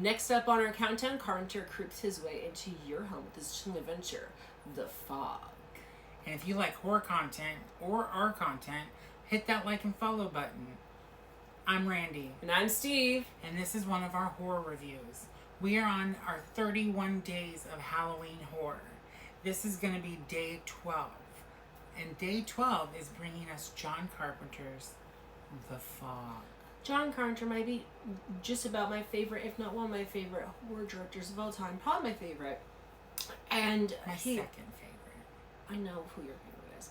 Next up on our countdown, Carpenter creeps his way into your home with his chilling adventure, The Fog. And if you like horror content or our content, hit that like and follow button. I'm Randy. And I'm Steve. And this is one of our horror reviews. We are on our 31 days of Halloween horror. This is going to be day 12. And day 12 is bringing us John Carpenter's The Fog. John Carpenter might be just about my favorite, if not one of my favorite horror directors of all time. Probably my favorite. And my second favorite. I know who your favorite is.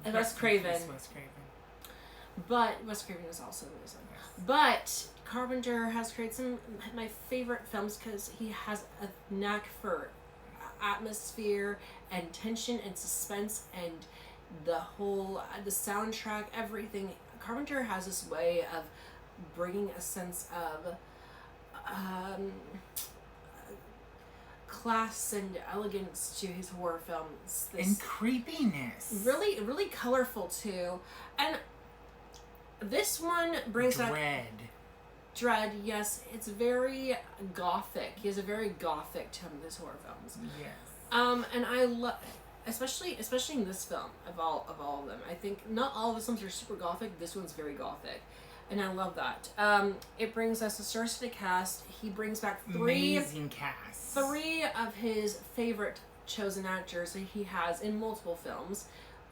Yes. Wes Craven. Wes Craven. But Wes Craven is also amazing. Yes. But Carpenter has created some of my favorite films because he has a knack for atmosphere and tension and suspense and the soundtrack, everything. Carpenter has this way of bringing a sense of class and elegance to his horror films. And creepiness. Really, really colorful too. And this one brings back Dread, yes. It's very gothic. He has a very gothic tone in his horror films. Yes. And I love, especially in this film of all of them. I think not all of his films are super gothic. This one's very gothic, and I love that. It brings us a star-studded cast. He brings back amazing cast. 3 of his favorite chosen actors that he has in multiple films.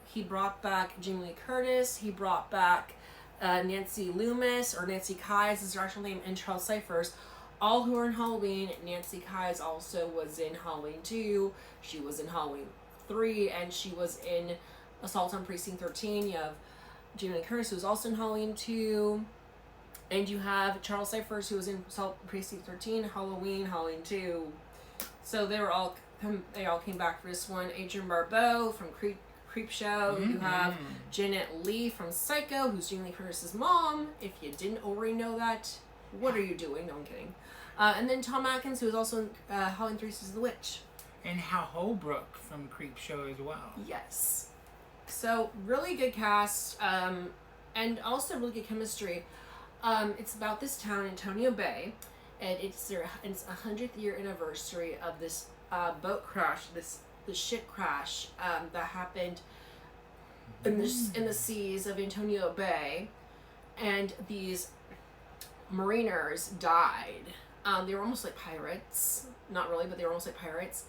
He brought back Jamie Lee Curtis. He brought back Nancy Loomis, or Nancy Kyes is her actual name, and Charles Cyphers, all who are in Halloween. Nancy Kyes also was in Halloween 2. She was in Halloween 3, and she was in Assault on Precinct 13. You have Jamie Lee Curtis, who was also in Halloween 2. And you have Charles Cyphers, who was in Assault on Precinct 13, Halloween 2. So they all came back for this one. Adrienne Barbeau from Creepshow. Mm-hmm. You have Janet Leigh from Psycho, who's Jamie Lee Curtis's mom. If you didn't already know that, what are you doing? No, I'm kidding. And then Tom Atkins, who was also in Halloween 3 Seasons of the Witch. And Hal Holbrook from Creepshow as well. Yes. So, really good cast, and also really good chemistry. It's about this town, Antonio Bay, and it's 100th year anniversary of this boat crash, the ship crash that happened in the seas of Antonio Bay, and these mariners died. They were almost like pirates. Not really, but they were almost like pirates.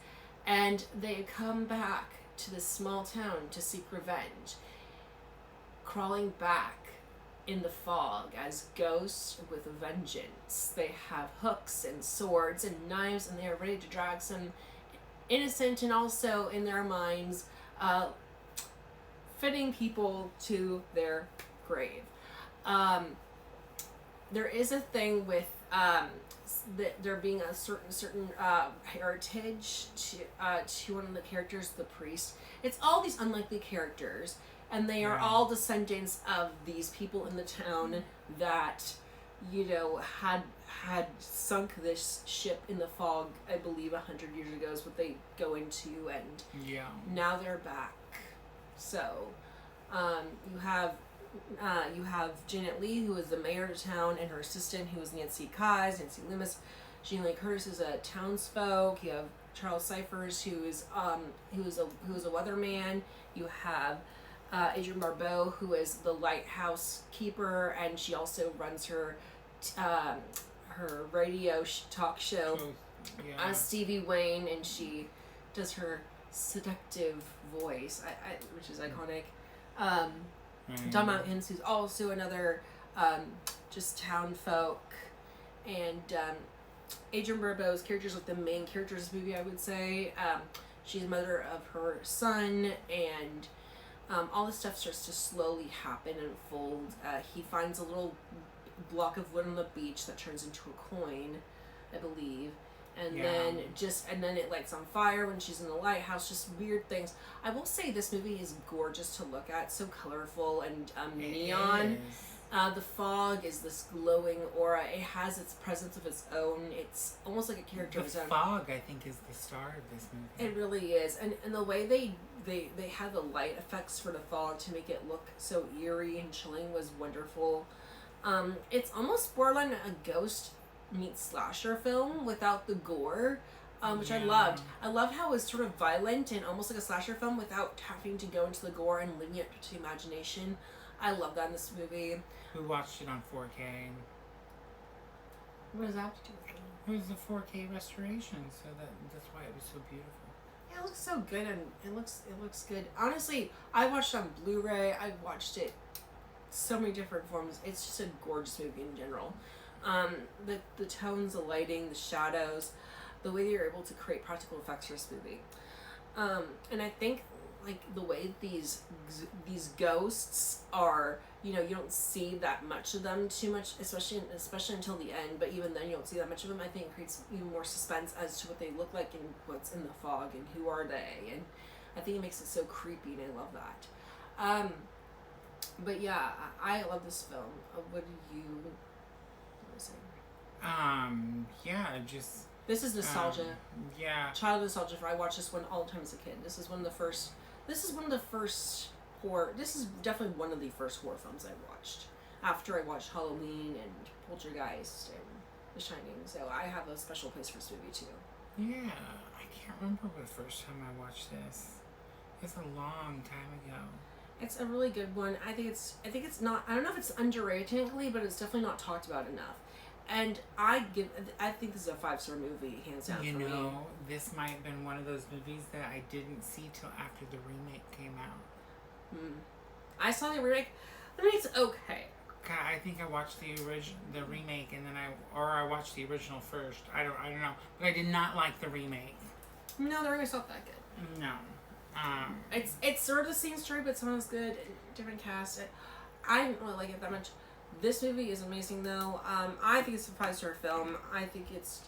And they come back to this small town to seek revenge, crawling back in the fog as ghosts with a vengeance. They have hooks and swords and knives, and they are ready to drag some innocent and also, in their minds, fitting people to their grave. There is a thing with there being a certain heritage to one of the characters, the priest. It's all these unlikely characters, and they are all descendants of these people in the town that, had sunk this ship in the fog, I believe 100 years ago is what they go into, and now they're back. So you have Janet Leigh, who is the mayor of the town, and her assistant, who is Nancy Kyes, Nancy Loomis. Jamie Lee Curtis is a townsfolk. You have Charles Cyphers, who is a weatherman. You have Adrienne Barbeau, who is the lighthouse keeper, and she also runs her radio talk show as Stevie Wayne, and she does her seductive voice, which is iconic. Tom Atkins, who's also another just town folk, and Adrienne Barbeau's characters, like the main characters of this movie, I would say. She's the mother of her son, and all this stuff starts to slowly happen and unfold. He finds a little block of wood on the beach that turns into a coin, I believe. And then it lights on fire when she's in the lighthouse. Just weird things. I will say this movie is gorgeous to look at. So colorful and neon. The fog is this glowing aura. It has its presence of its own. It's almost like a character of its own. The fog, I think, is the star of this movie. It really is. And the way they had the light effects for the fog to make it look so eerie and chilling was wonderful. It's almost borderline a ghost meets slasher film without the gore, which I Yeah. loved. I loved how it was sort of violent and almost like a slasher film without having to go into the gore and leaving it to imagination. I love that in this movie. We watched it on 4K. What does that have to do with it? It was a 4K restoration, so that's why it was so beautiful. Yeah, it looks so good, and it looks good. Honestly, I watched it on Blu-ray. I watched it so many different forms. It's just a gorgeous movie in general. The tones, the lighting, the shadows, the way they were able to create practical effects for this movie. And I think like the way these ghosts are, you know, you don't see that much of them too much, especially until the end. But even then, you don't see that much of them. I think it creates even more suspense as to what they look like and what's in the fog and who are they. And I think it makes it so creepy, and I love that. But yeah, I love this film. What do you want to say? Yeah, just This is nostalgia. yeah. Childhood nostalgia. I watched this one all the time as a kid. This is one of the first horror. This is definitely one of the first horror films I watched after I watched Halloween and Poltergeist and The Shining. So I have a special place for this movie too. Yeah, I can't remember the first time I watched this. It's a long time ago. It's a really good one. I think it's not. I don't know if it's underrated technically, but it's definitely not talked about enough. And I think this is a 5-star movie, hands down. You for know, me. this might have been one of those movies that I didn't see till after the remake came out. I saw the remake. The remake's okay. God, I think I watched the remake, and then I watched the original first. I don't know, but I did not like the remake. No, the remake's not that good. No. It's sort of the same story, but someone's good, different cast. I didn't really like it that much. This movie is amazing, though. I think it's a 5-star film. I think it's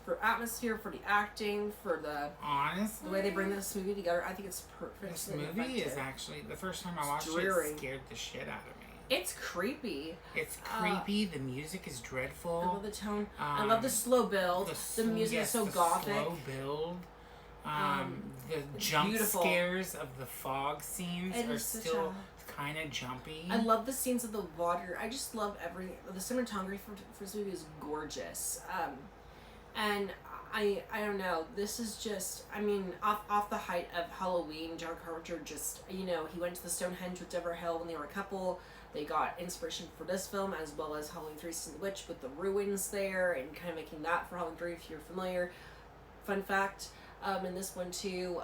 for atmosphere, for the acting, for honestly, the way they bring this movie together. I think it's perfect. This movie is actually, the first time I watched it, scared the shit out of me. It's creepy. It's creepy. The music is dreadful. I love the tone. I love the slow build. The music is so gothic. Slow build. The jump scares of the fog scenes are still kind of jumpy. I love the scenes of the water. I just love the cinematography for this movie is gorgeous. And I don't know. This is just, I mean, off the height of Halloween, John Carpenter just, you know, he went to the Stonehenge with Deborah Hill when they were a couple. They got inspiration for this film as well as Halloween 3: Season of the Witch with the ruins there and kind of making that for Halloween 3 if you're familiar. Fun fact. In this one too,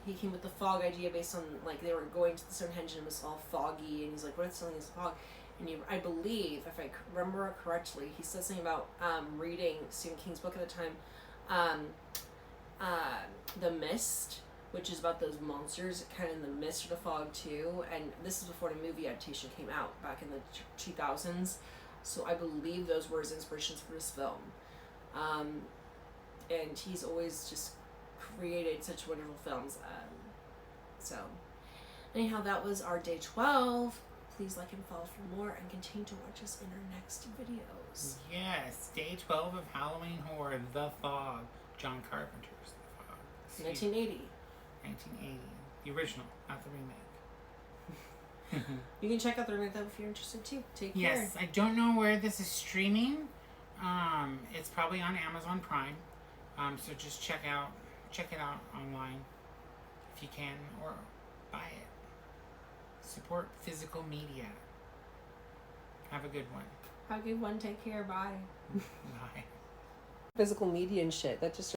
he came with the fog idea based on like they were going to the Stonehenge and it was all foggy, and he's like, "What's something is fog?" And I believe, if I remember correctly, he said something about reading Stephen King's book at the time, The Mist, which is about those monsters kind of in the mist or the fog too. And this is before the movie adaptation came out back in the 2000s, so I believe those were his inspirations for this film. And he's always just created such wonderful films. So anyhow, that was our day 12. Please like and follow for more and continue to watch us in our next videos. Yes, day 12 of Halloween Horror, The Fog. John Carpenter's The Fog. 1980. 1980. The original, not the remake. You can check out the remake though if you're interested too. Take care. Yes, I don't know where this is streaming. It's probably on Amazon Prime. So just check it out online if you can, or buy it. Support physical media. Have a good one. Have a good one. Take care. Bye. Bye. Physical media and shit. That just